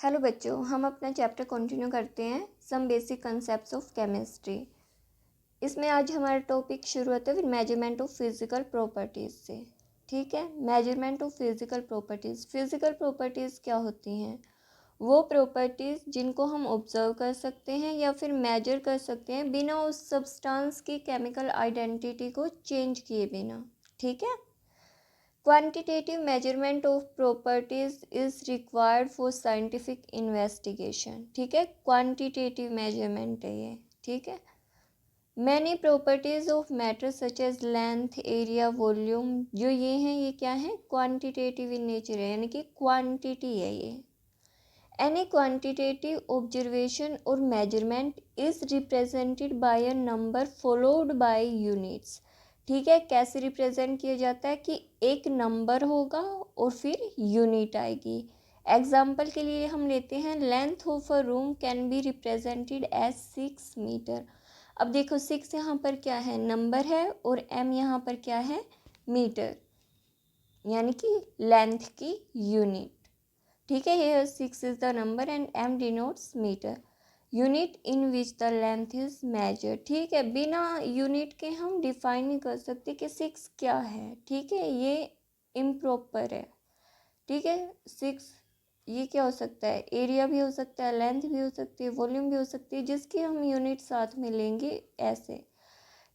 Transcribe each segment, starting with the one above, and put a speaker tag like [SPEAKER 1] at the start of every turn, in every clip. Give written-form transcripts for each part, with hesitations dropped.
[SPEAKER 1] Hello बच्चों, हम अपना चैप्टर कंटिन्यू करते हैं some basic concepts of chemistry. इसमें आज हमारा टॉपिक शुरू होता है फिर मेजरमेंट ऑफ फिजिकल प्रॉपर्टीज़ से। ठीक है, measurement of physical properties. Physical properties क्या होती हैं? वो प्रॉपर्टीज़ जिनको हम ऑब्जर्व कर सकते हैं या फिर मेजर कर सकते हैं बिना उस सब्सटेंस की केमिकल आइडेंटिटी को चेंज किए बिना। ठीक है, quantitative measurement of properties is required for scientific investigation. ठीक है, क्वांटिटेटिव मेजरमेंट है ये। ठीक है, many properties of matter such as length, area, volume, जो ये हैं ये क्या है? क्वांटिटेटिव इन नेचर है, यानी कि क्वांटिटी है ये। एनी क्वांटिटेटिव ऑब्जर्वेशन और measurement is represented by a number followed by units. ठीक है, कैसे रिप्रेजेंट किया जाता है कि एक नंबर होगा और फिर यूनिट आएगी। एग्जाम्पल के लिए हम लेते हैं length of a room can be represented as 6 metre. अब देखो 6 यहाँ पर क्या है? नंबर है, और m यहाँ पर क्या है? मीटर, यानी कि लेंथ की यूनिट। ठीक है, here 6 is the number and m denotes meter, unit in which the length is measure. ठीक है, बिना यूनिट के हम डिफाइन नहीं कर सकते कि 6 क्या है। ठीक है, ये इम्प्रॉपर है। ठीक है, 6 ये क्या हो सकता है? एरिया भी हो सकता है, लेंथ भी हो सकती है, वॉल्यूम भी हो सकती है, जिसकी हम यूनिट साथ में लेंगे ऐसे।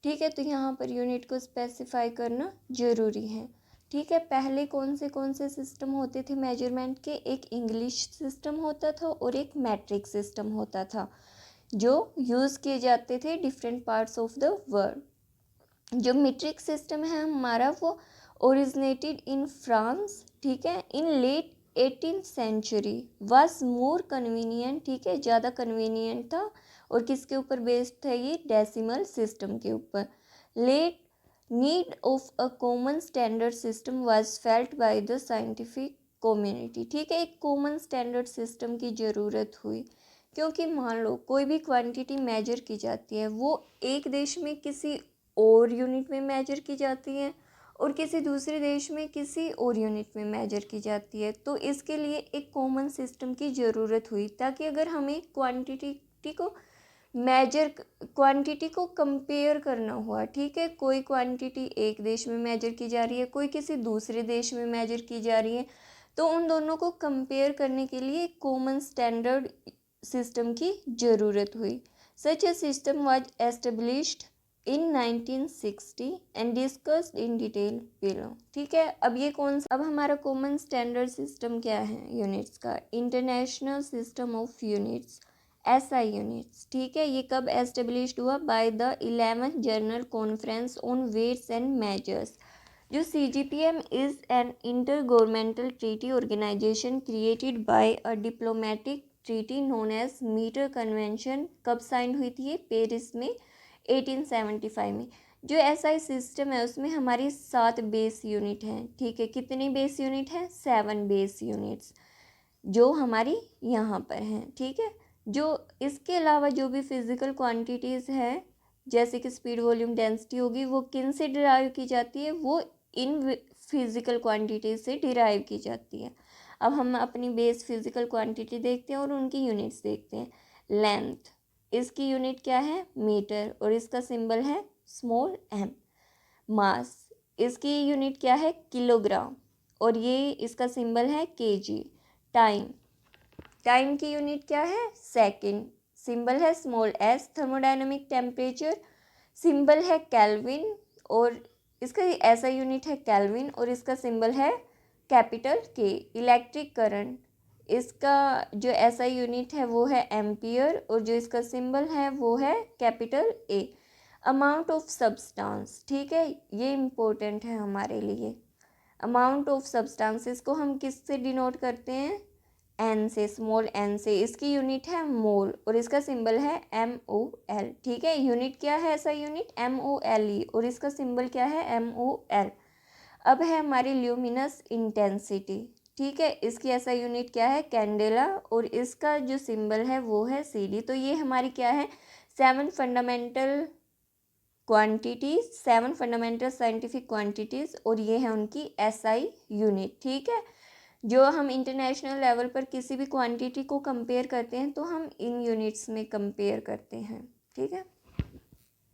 [SPEAKER 1] ठीक है, तो यहाँ पर यूनिट को स्पेसिफाई करना ज़रूरी है। ठीक है, पहले कौन से सिस्टम होते थे मेजरमेंट के? एक इंग्लिश सिस्टम होता था और एक मैट्रिक सिस्टम होता था, जो यूज़ किए जाते थे different parts of the world. जो मीट्रिक सिस्टम है हमारा वो ओरिजिनेटेड इन फ्रांस। ठीक है, in late 18th century, was more convenient. ठीक है, ज़्यादा कन्वीनियंट था। और किसके ऊपर बेस्ड था ये? डेसिमल सिस्टम के ऊपर। Let need of a common standard system was felt by the scientific community. ठीक है, एक कॉमन स्टैंडर्ड सिस्टम की ज़रूरत हुई, क्योंकि मान लो कोई भी क्वांटिटी मेजर की जाती है, वो एक देश में किसी और यूनिट में मेजर की जाती है और किसी दूसरे देश में किसी और यूनिट में मेजर की जाती है। तो इसके लिए एक कॉमन सिस्टम की ज़रूरत हुई, ताकि अगर हमें क्वांटिटी को कंपेयर करना हुआ। ठीक है, कोई क्वांटिटी एक देश में मेजर की जा रही है, कोई किसी दूसरे देश में मेजर की जा रही है, तो उन दोनों को कंपेयर करने के लिए एक कॉमन स्टैंडर्ड सिस्टम की ज़रूरत हुई। Such a system was established in 1960 and discussed in detail below. ठीक है, अब हमारा कॉमन स्टैंडर्ड सिस्टम क्या है यूनिट्स का? International System of Units, SI units. ठीक है, ये कब एस्टेब्लिश्ड हुआ? By the 11th General Conference on Weights and Measures. जो CGPM is an intergovernmental treaty organisation created by a diplomatic treaty known as Metre Convention. कब sign हुई थी ये? पेरिस में 1875 में। जो SI सिस्टम है उसमें हमारी 7 बेस यूनिट हैं। ठीक है, कितनी बेस यूनिट है? 7 बेस यूनिट्स जो हमारी यहाँ पर हैं। ठीक है, जो इसके अलावा जो भी फिज़िकल क्वांटिटीज़ है, जैसे कि स्पीड, वॉल्यूम, डेंसिटी होगी, वो किन से डिराइव की जाती है? वो इन फिज़िकल क्वांटिटीज से डिराइव की जाती है। अब हम अपनी बेस फिज़िकल क्वांटिटी देखते हैं और उनकी यूनिट्स देखते हैं। लेंथ, इसकी यूनिट क्या है? मीटर, और इसका सिंबल है स्मॉल m। मास, इसकी यूनिट क्या है? किलोग्राम, और ये इसका सिंबल है kg। टाइम की यूनिट क्या है? सेकंड, सिंबल है small s। Thermodynamic temperature, symbol है केल्विन, और इसका ऐसा यूनिट है केल्विन, और इसका सिंबल है कैपिटल K। इलेक्ट्रिक करंट, इसका जो ऐसा यूनिट है वो है एम्पियर, और जो इसका सिंबल है वो है capital A। Amount of substance, ठीक है, ये इम्पोर्टेंट है हमारे लिए। अमाउंट ऑफ सब्सटेंसेस को हम किससे डिनोट करते हैं? n से, स्मॉल n से। इसकी यूनिट है मोल, और इसका सिंबल है MOL। ठीक है, यूनिट क्या है? ऐसा यूनिट MOLE, और इसका सिंबल क्या है? MOL। अब है हमारी ल्यूमिनस इंटेंसिटी। ठीक है, इसकी ऐसा यूनिट क्या है? कैंडेला, और इसका जो सिंबल है वो है CD। तो ये हमारी क्या है? 7 fundamental quantities, 7 fundamental scientific quantities, और ये है उनकी SI यूनिट। ठीक है, जो हम इंटरनेशनल लेवल पर किसी भी क्वांटिटी को कंपेयर करते हैं तो हम इन यूनिट्स में कंपेयर करते हैं। ठीक है,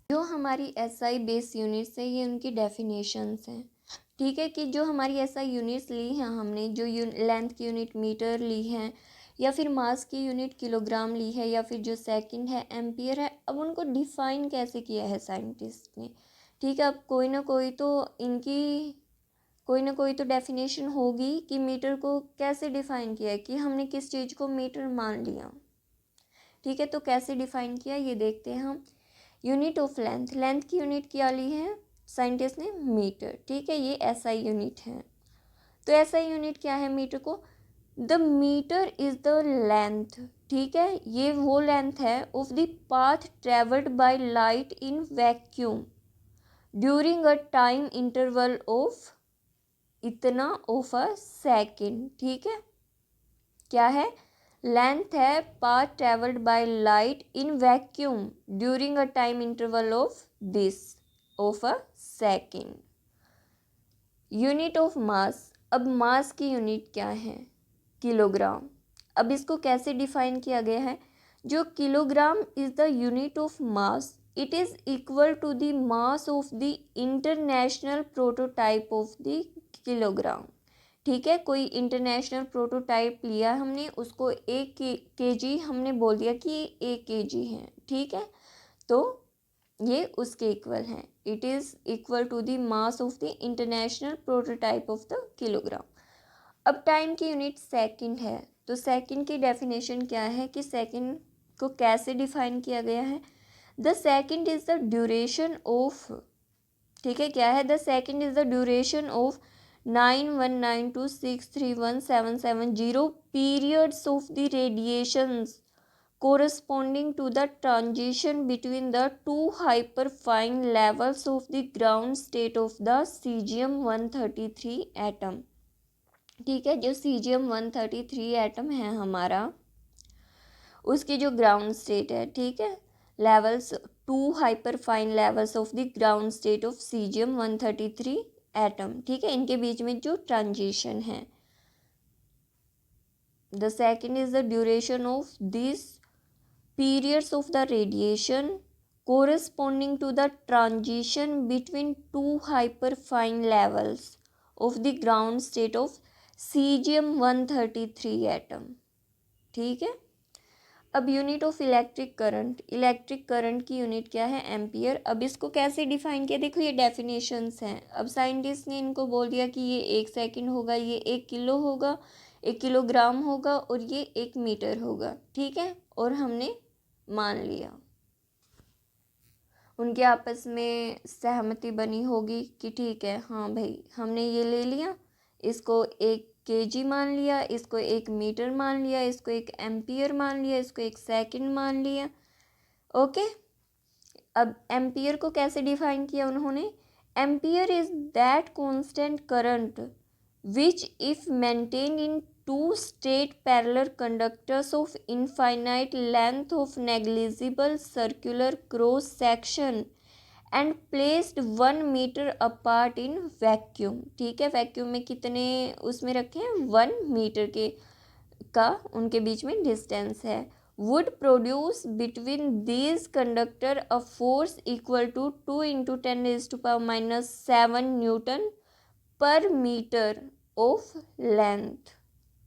[SPEAKER 1] जो हमारी एसआई बेस यूनिट्स है ये उनकी डेफिनेशंस हैं। ठीक है, कि जो हमारी एसआई यूनिट्स ली हैं हमने, जो लेंथ की यूनिट मीटर ली हैं, या फिर मास की यूनिट किलोग्राम ली है, या फिर जो सेकंड है एम्पियर है, अब उनको डिफ़ाइन कैसे किया है साइंटिस्ट ने। ठीक है, अब कोई ना कोई तो डेफिनेशन होगी कि मीटर को कैसे डिफ़ाइन किया है, कि हमने किस चीज़ को मीटर मान लिया। ठीक है, तो कैसे डिफ़ाइन किया ये देखते हैं हम। यूनिट ऑफ लेंथ, लेंथ की यूनिट क्या ली है साइंटिस्ट ने, मीटर। ठीक है, ये एसआई यूनिट है। तो एसआई यूनिट क्या है मीटर को, the metre is the length. ठीक है, ये वो लेंथ है of the path travelled by light in vacuum during a time interval of इतना ऑफ अ सेकेंड। ठीक है, क्या है, लेंथ है path travelled by light in vacuum during a time interval of this of a second. Unit of mass, अब mass की unit क्या है, किलोग्राम। अब इसको कैसे डिफाइन किया गया है, जो kilogram is the unit of mass, it is equal to the mass of the international prototype of the kilogram. ठीक है, कोई इंटरनेशनल प्रोटोटाइप लिया हमने, उसको एक केजी हमने बोल दिया कि ये 1 केजी है। ठीक है, तो ये उसके इक्वल है, it is equal to the mass of the international prototype of the kilogram. अब टाइम की यूनिट सेकंड है, तो सेकंड की डेफिनेशन क्या है, कि सेकंड को कैसे डिफाइन किया गया है, the second is the duration of. ठीक है, क्या है, the second is the duration of 919263177 periods of the radiations corresponding to the transition between the two hyperfine levels of the ground state of the cesium-133 atom। ठीक है, जो cesium-133 atom है हमारा, उसकी जो ग्राउंड स्टेट है, ठीक है, levels 2 hyperfine levels of the ground state of cesium-133 atom. ठीक है, इनके बीच में जो ट्रांजिशन है, the second is the duration of this periods of the radiation corresponding to the transition between two hyperfine levels of the ground state of cesium-133 atom। ठीक है, अब unit of electric current, electric current की unit क्या है, ampere. अब इसको कैसे define किया, देखो ये डेफिनेशंस हैं। अब साइंटिस्ट ने इनको बोल दिया कि ये 1 सेकंड होगा, ये 1 किलो होगा, 1 किलोग्राम होगा, और ये 1 मीटर होगा। ठीक है, और हमने मान लिया, उनके आपस में सहमति बनी होगी कि ठीक है, हाँ भाई हमने ये ले लिया, इसको 1 केजी मान लिया, इसको 1 मीटर मान लिया, इसको 1 एम्पियर मान लिया, इसको 1 सेकंड मान लिया। ओके, अब एम्पियर को कैसे डिफाइन किया उन्होंने, ampere is that constant current which if maintained in two straight parallel conductors of infinite length of negligible circular cross section and placed 1 meter apart in vacuum। ठीक है, vacuum में कितने उसमें रखे हैं, 1 मीटर के का उनके बीच में डिस्टेंस है, would produce between these conductor a force equal to 2 into 10⁻⁻7 Newton पर मीटर ऑफ लेंथ।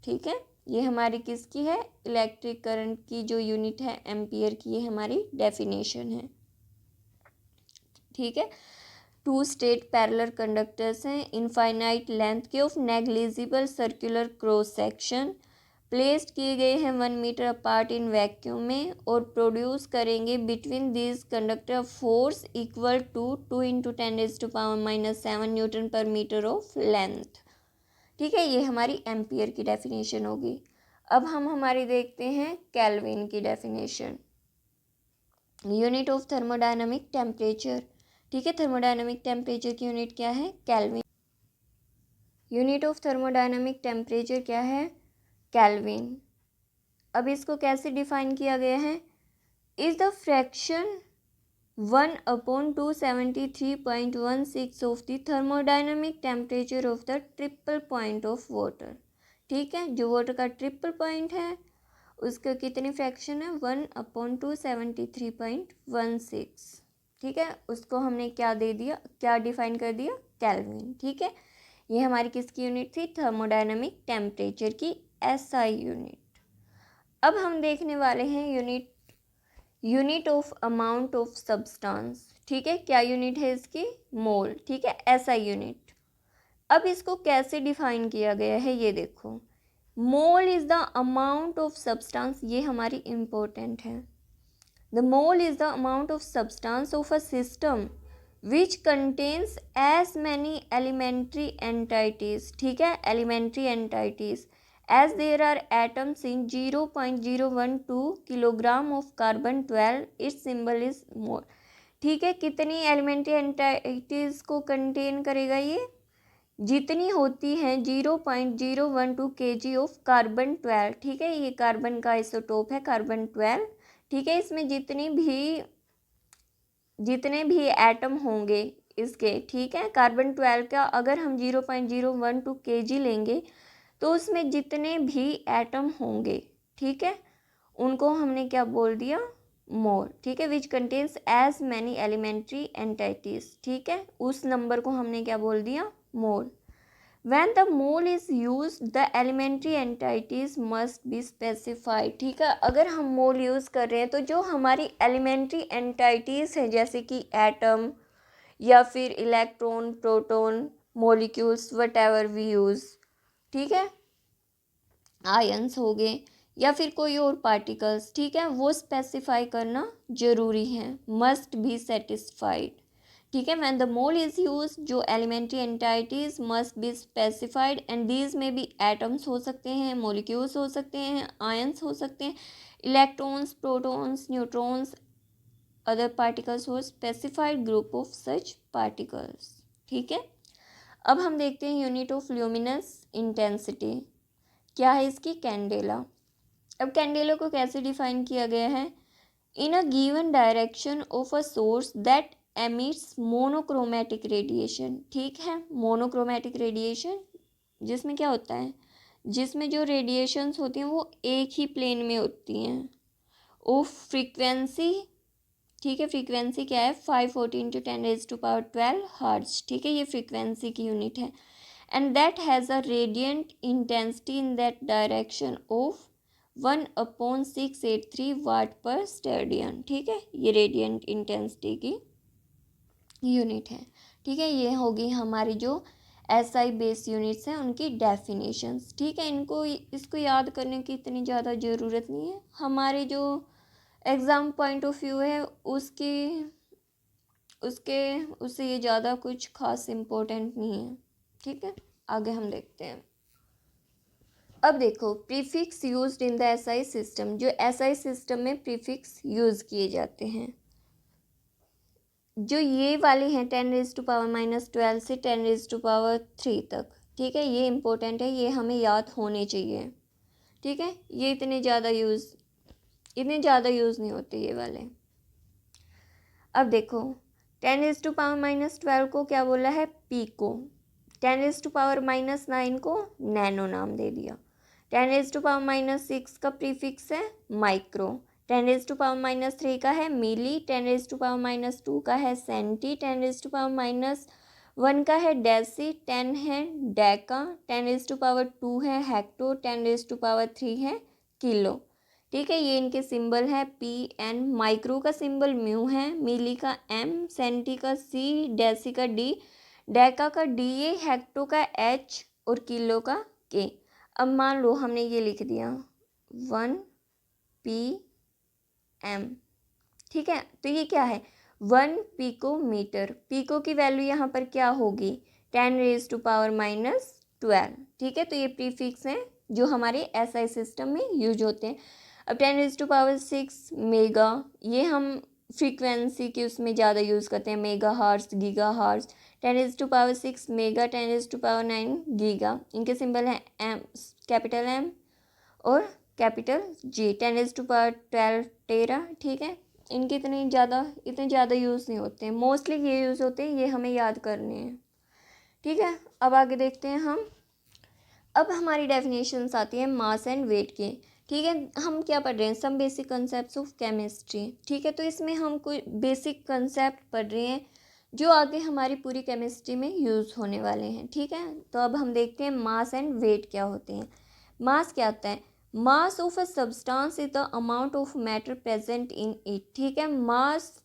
[SPEAKER 1] ठीक है, ये हमारी किसकी है, इलेक्ट्रिक करंट की जो यूनिट है एम्पियर की, ये हमारी डेफिनेशन है। ठीक है, 2 स्टेट पैरेलल कंडक्टर्स हैं इनफाइनाइट लेंथ के of negligible circular cross section, placed किए गए हैं 1 मीटर अपार्ट इन वैक्यूम में, और प्रोड्यूस करेंगे between this conductor force equal to 2 into 10⁻⁻7 newton पर मीटर ऑफ लेंथ। ठीक है, ये हमारी एम्पियर की डेफिनेशन होगी। अब हम हमारी देखते हैं केल्विन की definition, unit of thermodynamic temperature. ठीक है, थर्मोडायनामिक टेम्परेचर की यूनिट क्या है, kelvin. Unit of thermodynamic temperature क्या है, केल्विन। अब इसको कैसे डिफाइन किया गया है, is the fraction 1/273.16 of the thermodynamic temperature of the triple point of water. ठीक है। जो वाटर का ट्रिपल पॉइंट है उसका कितनी फ्रैक्शन है, 1/273.16, ठीक है। उसको हमने क्या दे दिया, क्या डिफाइन कर दिया, केल्विन, ठीक है। ये हमारी किसकी यूनिट थी, थर्मोडायनामिक टेम्परेचर की SI यूनिट। अब हम देखने वाले हैं unit of amount of substance, ठीक है। क्या यूनिट है इसकी, मोल, ठीक है, SI यूनिट। अब इसको कैसे डिफाइन किया गया है ये देखो, mole is the amount of substance, ये हमारी इंपॉर्टेंट है। The mole is the amount of substance of a system which contains as many elementary entities, ठीक है, elementary entities as there are atoms in 0.012 kilogram of carbon 12, its symbol is mole, ठीक है। कितनी elementary entities को contain करेगा ये, जितनी होती हैं 0.012 kg ऑफ कार्बन 12, ठीक है। ये कार्बन का आइसोटोप है कार्बन 12, ठीक है। इसमें जितने भी एटम होंगे इसके, ठीक है, कार्बन 12 का अगर हम 0.012 kg लेंगे तो उसमें जितने भी एटम होंगे, ठीक है, उनको हमने क्या बोल दिया, मोल, ठीक है। Which contains as many elementary entities, ठीक है, उस नंबर को हमने क्या बोल दिया, मोल। When the mole is used, the elementary entities must be specified, ठीक है। अगर हम मोल यूज़ कर रहे हैं तो जो हमारी एलिमेंट्री एंटाइटीज़ हैं जैसे कि एटम या फिर electron, proton, molecules, whatever we use, ठीक है, आयंस हो गए या फिर कोई और पार्टिकल्स, ठीक है, वो स्पेसिफाई करना ज़रूरी है, मस्ट बी सेटिस्फाइड, ठीक है। When the mole is use, जो elementary entities must be specified and these में भी एटम्स हो सकते हैं, मॉलिक्यूल्स हो सकते हैं, आयंस हो सकते हैं, electrons, protons, neutrons, other particles हो specified group of such particles, ठीक है। अब हम देखते हैं यूनिट ऑफ ल्यूमिनस इंटेंसिटी, क्या है इसकी, कैंडेला। अब कैंडेला को कैसे डिफाइन किया गया है, in a given direction of a source that emits monochromatic radiation, ठीक है। मोनोक्रोमेटिक रेडिएशन जिसमें क्या होता है, जिसमें जो रेडिएशंस होती हैं वो एक ही प्लेन में होती हैं, ऑफ फ्रीक्वेंसी, ठीक है। फ्रीक्वेंसी क्या है, 514 × 10⁻12 हर्ट्ज, ठीक है, ये फ्रीक्वेंसी की यूनिट है। And that has a radiant intensity in that direction of 1/683 वाट पर स्टेडियन, ठीक है, ये रेडियंट इंटेंसिटी की यूनिट है, ठीक है। ये होगी हमारी जो SI बेस यूनिट्स हैं उनकी डेफिनेशंस, ठीक है। इसको याद करने की इतनी ज़्यादा ज़रूरत नहीं है, हमारे जो एग्ज़ाम पॉइंट ऑफ व्यू है उससे ये ज़्यादा कुछ खास इम्पोर्टेंट नहीं है, ठीक है। आगे हम देखते हैं। अब देखो prefix used in the SI system, जो SI सिस्टम में प्रीफिक्स यूज़ किए जाते हैं, जो ये वाले हैं 10⁻⁻12 से 10⁻³ तक, ठीक है, ये इम्पोर्टेंट है, ये हमें याद होने चाहिए, ठीक है। ये इतने ज़्यादा यूज़ नहीं होते ये वाले। अब देखो 10⁻⁻12 को क्या बोला है, पीको, 10⁻⁻9 को नैनो नाम दे दिया, 10⁻⁻6 का प्रीफिक्स है माइक्रो, 10⁻⁻3 का है मिली, 10⁻⁻2 का है सेंटी, 10⁻1 का है डेसी, 10 है डेका, 10⁻2 है हेक्टो, 10⁻3 है किलो, ठीक है। ये इनके सिंबल है PN, माइक्रो का सिंबल म्यू है, मिली का M, सेंटी का C, डेसी का D, डेका का DA, हेक्टो का H और किलो का K। अब मान लो हमने ये लिख दिया 1 PM, ठीक है, तो ये क्या है 1 पिकोमीटर, पिको की वैल्यू यहाँ पर क्या होगी 10⁻⁻12, ठीक है। तो ये प्रीफिक्स हैं जो हमारे SI सिस्टम में यूज होते हैं। अब 10⁻6 मेगा, ये हम फ्रीक्वेंसी की उसमें ज़्यादा यूज़ करते हैं, mega hearts, giga hearts, 10⁻6 mega, 10⁻9 giga, इनके सिंबल हैं M, कैपिटल M और कैपिटल G, 10⁻12 टेरा, ठीक है। इनके इतने ज़्यादा यूज़ नहीं होते हैं, मोस्टली ये यूज़ होते हैं, ये हमें याद करने हैं, ठीक है। अब आगे देखते हैं हम अब हमारी डेफिनेशंस आती है मास एंड वेट की। ठीक है, हम क्या पढ़ रहे हैं, some basic concepts of chemistry. ठीक है, तो इसमें हम कोई बेसिक कंसेप्ट पढ़ रहे हैं जो आगे हमारी पूरी केमिस्ट्री में यूज़ होने वाले हैं। ठीक है, तो अब हम देखते हैं मास एंड वेट क्या होते हैं। मास क्या होता है, mass of a substance is the amount of matter present in it. ठीक है, मास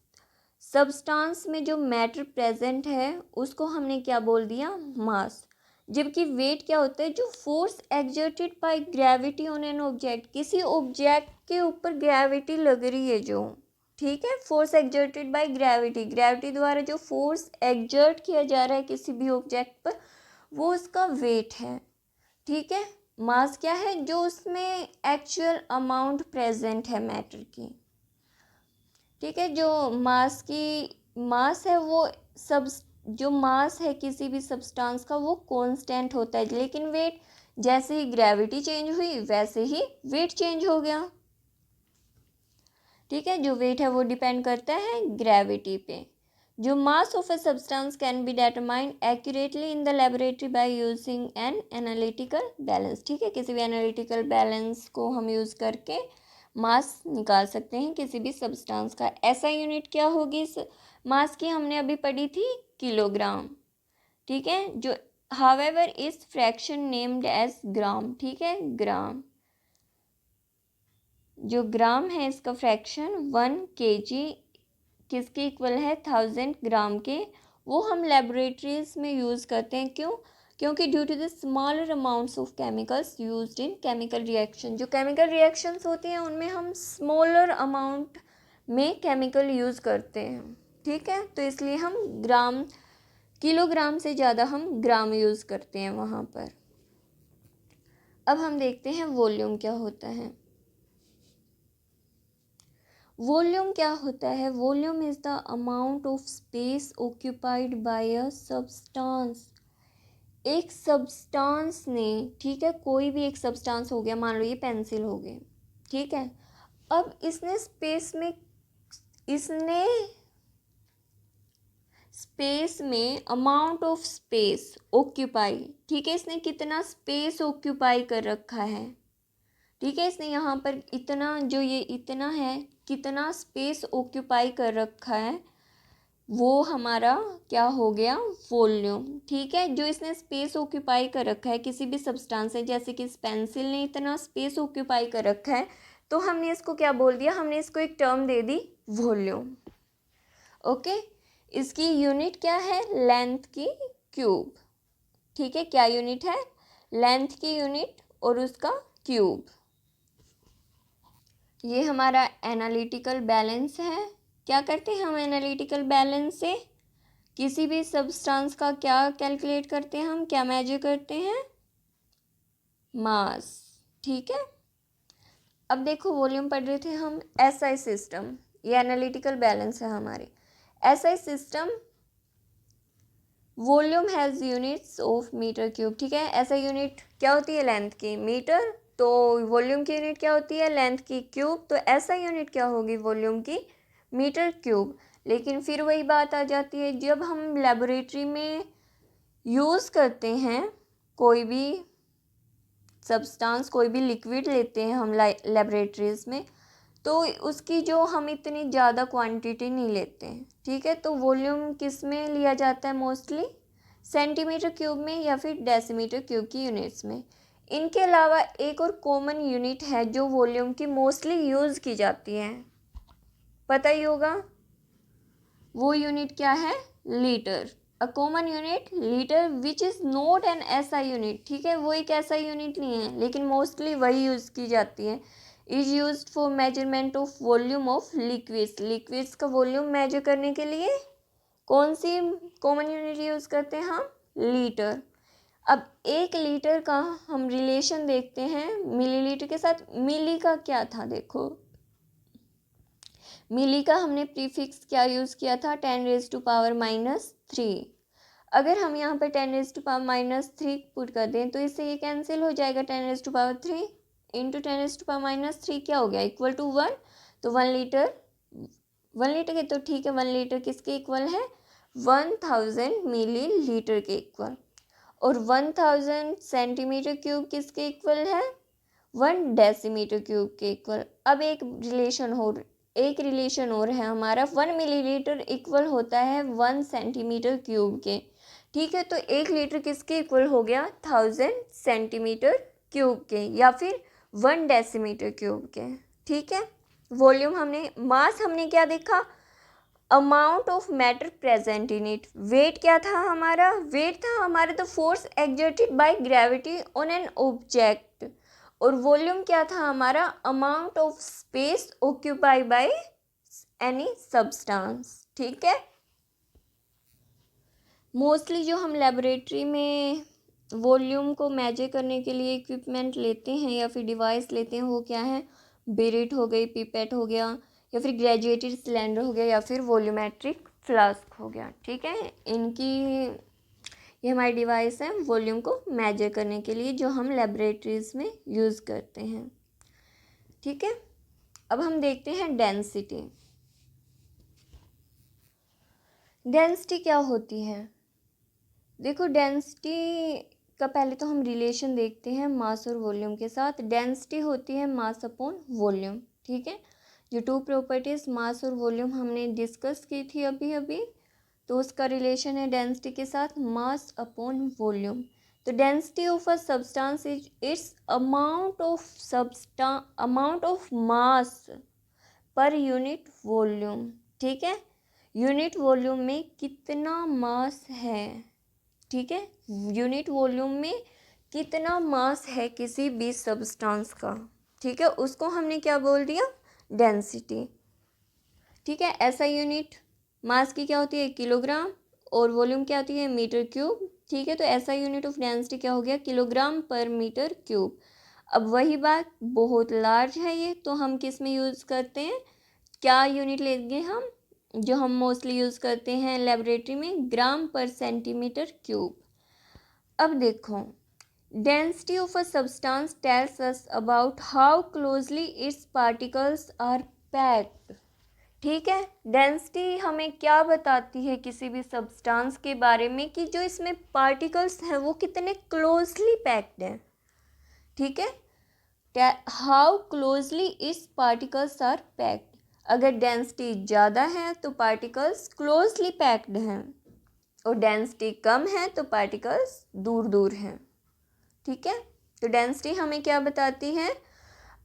[SPEAKER 1] सब्सटेंस में जो मैटर प्रेजेंट है उसको हमने क्या बोल दिया, मास। जबकि वेट क्या होता है, जो force exerted by gravity on an object, किसी ऑब्जेक्ट के ऊपर ग्रेविटी लग रही है जो, ठीक है, force exerted by gravity, gravity द्वारा जो फोर्स एक्सर्ट किया जा रहा है किसी भी ऑब्जेक्ट पर, वो उसका वेट है। ठीक है, मास क्या है, जो उसमें एक्चुअल अमाउंट प्रेजेंट है मैटर की। ठीक है, जो मास है वो सब, जो मास है किसी भी सब्सटेंस का वो कांस्टेंट होता है, लेकिन वेट जैसे ही ग्रेविटी चेंज हुई वैसे ही वेट चेंज हो गया। ठीक है, जो वेट है वो डिपेंड करता है ग्रेविटी पे। जो mass of a substance can be determined accurately in the laboratory by using an analytical balance. ठीक है, किसी भी एनालिटिकल बैलेंस को हम यूज़ करके मास निकाल सकते हैं किसी भी सब्सटेंस का। ऐसा यूनिट क्या होगी इस मास की, हमने अभी पढ़ी थी किलोग्राम। ठीक है, जो हावेवर इस फ्रैक्शन नेम्ड एज ग्राम। ठीक है, ग्राम, जो ग्राम है इसका फ्रैक्शन 1 kg किसके इक्वल है, 1000 ग्राम के। वो हम लेबोरेटरीज में यूज़ करते हैं, क्यों, क्योंकि due to the smaller amounts of chemicals used in chemical reaction, जो केमिकल रिएक्शंस होती हैं उनमें हम स्मॉलर अमाउंट में केमिकल यूज़ करते हैं। ठीक है, तो इसलिए हम ग्राम, किलोग्राम से ज़्यादा हम ग्राम यूज़ करते हैं वहाँ पर। अब हम देखते हैं वॉल्यूम क्या होता है। वॉल्यूम क्या होता है, volume is the amount of space occupied by a substance. एक सब्सटेंस ने, ठीक है, कोई भी एक सब्सटेंस हो गया, मान लो ये पेंसिल हो गई। ठीक है, अब इसने स्पेस में अमाउंट ऑफ स्पेस ऑक्यूपाई, ठीक है, इसने कितना स्पेस ऑक्यूपाई कर रखा है। ठीक है, इसने यहाँ पर इतना, जो ये इतना है, कितना स्पेस ऑक्यूपाई कर रखा है, वो हमारा क्या हो गया, वॉल्यूम। ठीक है, जो इसने स्पेस ऑक्यूपाई कर रखा है किसी भी सब्सटेंस से, जैसे कि इस पेंसिल ने इतना स्पेस ऑक्यूपाई कर रखा है, तो हमने इसको क्या बोल दिया, हमने इसको एक टर्म दे दी, वॉल्यूम। ओके, इसकी यूनिट क्या है, लेंथ की क्यूब। ठीक है, क्या यूनिट है, लेंथ की यूनिट और उसका क्यूब। ये हमारा एनालिटिकल बैलेंस है। क्या करते हैं हम एनालिटिकल बैलेंस से, किसी भी सब्सटेंस का क्या कैलकुलेट करते हैं, हम क्या मेजर करते हैं, मास। ठीक है, अब देखो वॉल्यूम पढ़ रहे थे हम, एसआई सिस्टम, ये एनालिटिकल बैलेंस है हमारे। SI system volume has units of metre cube. ठीक है, एसआई यूनिट क्या होती है, लेंथ की, मीटर, तो वॉल्यूम की यूनिट क्या होती है, लेंथ की क्यूब, तो एसआई यूनिट क्या होगी, वॉल्यूम की, मीटर क्यूब। लेकिन फिर वही बात आ जाती है, जब हम लेबोरेटरी में यूज़ करते हैं कोई भी सब्सटेंस, कोई भी लिक्विड लेते हैं हम लेबोरेटरीज में, तो उसकी जो हम इतनी ज़्यादा क्वांटिटी नहीं लेते हैं। ठीक है, तो वॉल्यूम किस में लिया जाता है, मोस्टली सेंटीमीटर क्यूब में या फिर डेसीमीटर क्यूब की यूनिट्स में। इनके अलावा एक और कॉमन यूनिट है जो वॉल्यूम की मोस्टली यूज़ की जाती है, पता ही होगा, वो यूनिट क्या है, litre. A common unit litre which is not an SI unit. ठीक है, वो एक ऐसा यूनिट नहीं है, लेकिन मोस्टली वही यूज़ की जाती है। Is used for measurement of volume of liquids, liquids का वॉल्यूम मेजर करने के लिए कौन सी कॉमन यूनिट यूज़ करते हैं हम, लीटर। अब 1 लीटर का हम रिलेशन देखते हैं मिलीलीटर के साथ। मिली का क्या था, देखो मिली का हमने प्रीफिक्स क्या यूज़ किया था, 10⁻⁻3। अगर हम यहाँ पर 10⁻⁻3 पुट कर दें तो इससे ये कैंसिल हो जाएगा, 10⁻3 इंटू 10⁻3 क्या हो गया, इक्वल टू 1। तो 1 लीटर, 1 लीटर के, तो ठीक है, 1 लीटर किसके इक्वल है, 1000 मिली लीटर के इक्वल। और 1000 सेंटीमीटर क्यूब किसके इक्वल है? 1 डेसीमीटर क्यूब के इक्वल। अब एक रिलेशन और है हमारा, 1 मिलीलीटर इक्वल होता है 1 सेंटीमीटर क्यूब के। ठीक है, तो 1 लीटर किसके इक्वल हो गया? 1000 सेंटीमीटर क्यूब के, या फिर 1 डेसीमीटर क्यूब के। ठीक है, वॉल्यूम हमने, मास हमने क्या देखा? Amount of matter present in it. Weight क्या था हमारा? वेट था हमारा the force exerted by gravity on an object. और वॉल्यूम क्या था हमारा? Amount of space occupy by any substance. ठीक है, मोस्टली जो हम लेबोरेटरी में वॉल्यूम को मेजर करने के लिए इक्विपमेंट लेते हैं या फिर डिवाइस लेते हैं, वो क्या है? बिरिट हो गई, पिपेट हो गया, या फिर ग्रेजुएटेड सिलेंडर हो गया, या फिर वॉल्यूमेट्रिक फ्लास्क हो गया। ठीक है, ये हमारी डिवाइस है वॉल्यूम को मेजर करने के लिए, जो हम लेबोरेटरीज में यूज़ करते हैं। ठीक है, अब हम देखते हैं डेंसिटी। डेंसिटी क्या होती है? देखो, डेंसिटी का पहले तो हम रिलेशन देखते हैं मास और वॉल्यूम के साथ। डेंसिटी होती है मास अपॉन वॉल्यूम। ठीक है, जो 2 प्रॉपर्टीज़ मास और वॉल्यूम हमने डिस्कस की थी अभी अभी, तो उसका रिलेशन है डेंसिटी के साथ मास अपॉन वॉल्यूम। तो density of a substance is it's amount of mass per unit volume. ठीक है, यूनिट वॉल्यूम में कितना मास है। ठीक है, यूनिट वॉल्यूम में कितना मास है किसी भी सब्सटेंस का। ठीक है, उसको हमने क्या बोल दिया? डेंसिटी। ठीक है, ऐसा यूनिट मास की क्या होती है? किलोग्राम, और वॉल्यूम क्या होती है? Metre cube. ठीक है, तो ऐसा यूनिट ऑफ डेंसिटी क्या हो गया? किलोग्राम पर मीटर क्यूब। अब वही बात, बहुत लार्ज है ये, तो हम किस में यूज़ करते हैं? क्या यूनिट लेंगे हम? जो हम मोस्टली यूज़ करते हैं लेबोरेटरी में, ग्राम पर सेंटीमीटर क्यूब। अब देखो, density of a substance tells us about how closely its particles are packed. ठीक है, डेंसिटी हमें क्या बताती है किसी भी सब्सटेंस के बारे में, कि जो इसमें पार्टिकल्स हैं वो कितने क्लोजली पैक्ड हैं। ठीक है, how closely its particles are packed. अगर डेंसिटी ज़्यादा है तो पार्टिकल्स क्लोजली पैक्ड हैं, और डेंसिटी कम है तो पार्टिकल्स दूर दूर हैं। ठीक है, तो डेंसिटी हमें क्या बताती है?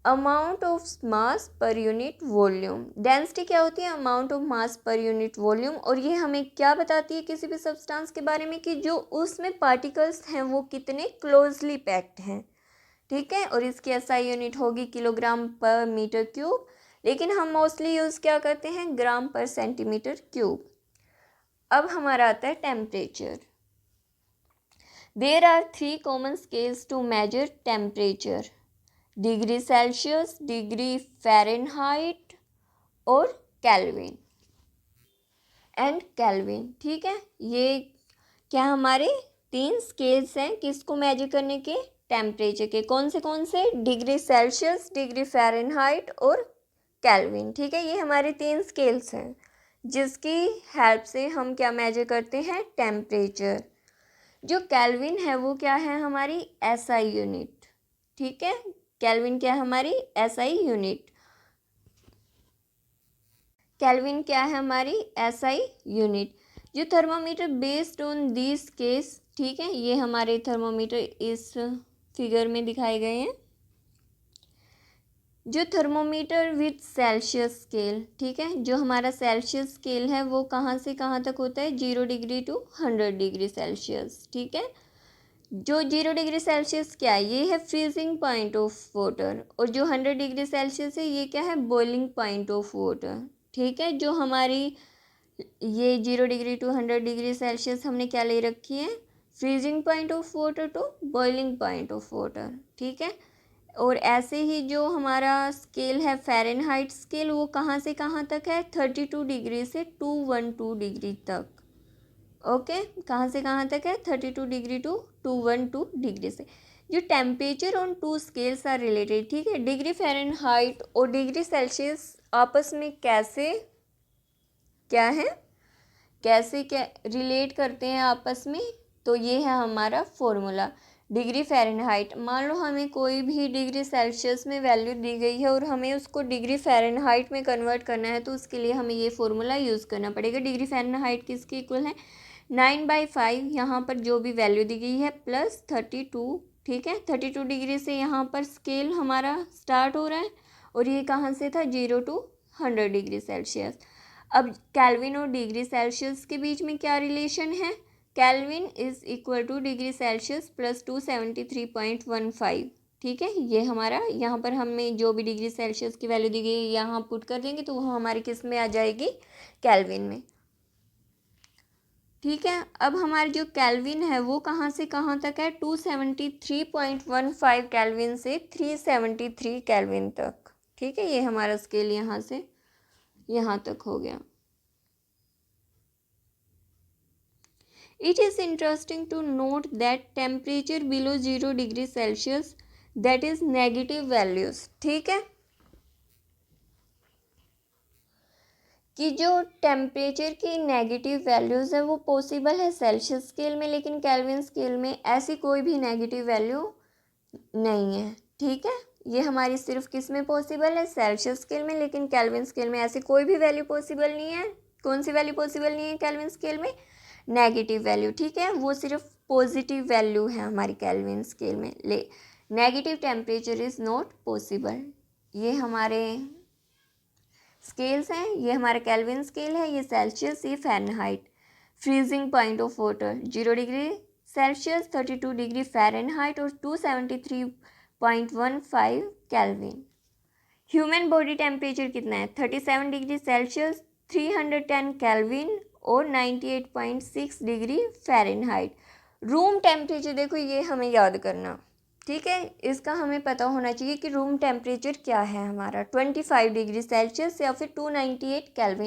[SPEAKER 1] Amount of mass per unit volume. Density क्या होती है? Amount of mass per unit volume. और ये हमें क्या बताती है किसी भी सब्सटेंस के बारे में, कि जो उसमें पार्टिकल्स हैं वो कितने क्लोजली पैक्ड हैं। ठीक है, और इसकी एसआई यूनिट होगी किलोग्राम पर मीटर क्यूब, लेकिन हम मोस्टली यूज़ क्या करते हैं? ग्राम पर सेंटीमीटर क्यूब। अब हमारा आता है temperature. There are 3 common scales to measure temperature: degree Celsius, degree Fahrenheit और केल्विन एंड केल्विन। ठीक है, ये क्या हमारे 3 स्केल्स हैं किसको मेजर करने के? टेम्परेचर के। कौन से? डिग्री सेल्सियस, डिग्री फ़ारेनहाइट और केल्विन। ठीक है, ये हमारे 3 स्केल्स हैं जिसकी हेल्प से हम क्या मेजर करते हैं? टेम्परेचर। जो केल्विन है वो क्या है? हमारी एसआई यूनिट। ठीक है, केल्विन क्या है? हमारी एसआई यूनिट। केल्विन क्या है? हमारी एसआई यूनिट। जो thermometer based on this case, ठीक है, ये हमारे थर्मोमीटर इस फिगर में दिखाए गए हैं। जो थर्मोमीटर विथ सेल्सियस स्केल, ठीक है, जो हमारा सेल्सियस स्केल है वो कहाँ से कहाँ तक होता है? 0 डिग्री टू 100 डिग्री सेल्सियस। ठीक है, जो 0 डिग्री सेल्सियस क्या है? ये है फ्रीजिंग पॉइंट ऑफ वाटर, और जो 100 डिग्री सेल्सियस है ये क्या है? Boiling point of water. ठीक है, जो हमारी ये 0 डिग्री टू 100 डिग्री सेल्सियस हमने क्या ले रखी है? Freezing point of water to boiling point of water. ठीक है, और ऐसे ही जो हमारा स्केल है फ़ारेनहाइट स्केल, वो कहाँ से कहाँ तक है? 32 डिग्री से 212 डिग्री तक। ओके, कहाँ से कहाँ तक है? 32 डिग्री टू 212 डिग्री से। जो temperature on 2 scales are related. ठीक है, डिग्री फ़ारेनहाइट और डिग्री सेल्सियस आपस में कैसे क्या है? कैसे क्या रिलेट करते हैं आपस में? तो ये है हमारा फॉर्मूला। डिग्री फ़ारेनहाइट, मान लो हमें कोई भी डिग्री सेल्सियस में वैल्यू दी गई है और हमें उसको डिग्री फ़ारेनहाइट में कन्वर्ट करना है, तो उसके लिए हमें ये फॉर्मूला यूज़ करना पड़ेगा। डिग्री फ़ारेनहाइट किसके इक्वल है, 9/5 यहाँ पर जो भी वैल्यू दी गई है प्लस 32, ठीक है। 32 डिग्री से यहाँ पर स्केल हमारा स्टार्ट हो रहा है और ये कहाँ से था, 0 to 100 डिग्री सेल्सियस। अब केल्विन और डिग्री सेल्सियस के बीच में क्या रिलेशन है, kelvin is equal two degree Celsius plus 273.15, ठीक है। ये हमारा यहाँ पर हमें जो भी डिग्री सेल्सियस की वैल्यू दी गई है यहाँ पुट कर देंगे तो वो हमारी किस में आ जाएगी, केल्विन में, ठीक है। अब हमारे जो केल्विन है वो कहाँ से कहाँ तक है, 273.15 केल्विन से 373 केल्विन तक, ठीक है। ये हमारा स्केल यहाँ से यहाँ तक हो गया। It is interesting to note that temperature below 0 degree Celsius, that is negative values, ठीक है, कि जो टेम्परेचर की नेगेटिव वैल्यूज़ है वो पॉसिबल है सेल्सियस स्केल में, लेकिन केल्विन स्केल में ऐसी कोई भी नेगेटिव वैल्यू नहीं है, ठीक है। ये हमारी सिर्फ किस में पॉसिबल है, सेल्सियस स्केल में, लेकिन केल्विन स्केल में ऐसी कोई भी वैल्यू पॉसिबल नहीं है। कौन सी वैल्यू पॉसिबल नहीं है केल्विन स्केल में, नेगेटिव वैल्यू, ठीक है। वो सिर्फ पॉजिटिव वैल्यू है हमारी केल्विन स्केल में, ले negative temperature is not possible. ये हमारे स्केल्स हैं, ये हमारा केल्विन स्केल है, ये सेल्सियस, ये Fahrenheit. Freezing point of water 0 degree Celsius, 32 degree Fahrenheit और 273.15 केल्विन। ह्यूमन बॉडी टेम्परेचर कितना है, 37 डिग्री सेल्सियस, 310 केल्विन और 98.6 डिग्री फ़ारेनहाइट। रूम टेम्परेचर देखो, ये हमें याद करना, ठीक है। इसका हमें पता होना चाहिए कि रूम टेम्परेचर क्या है हमारा, 25 डिग्री सेल्सियस या फिर 298 केल्विन।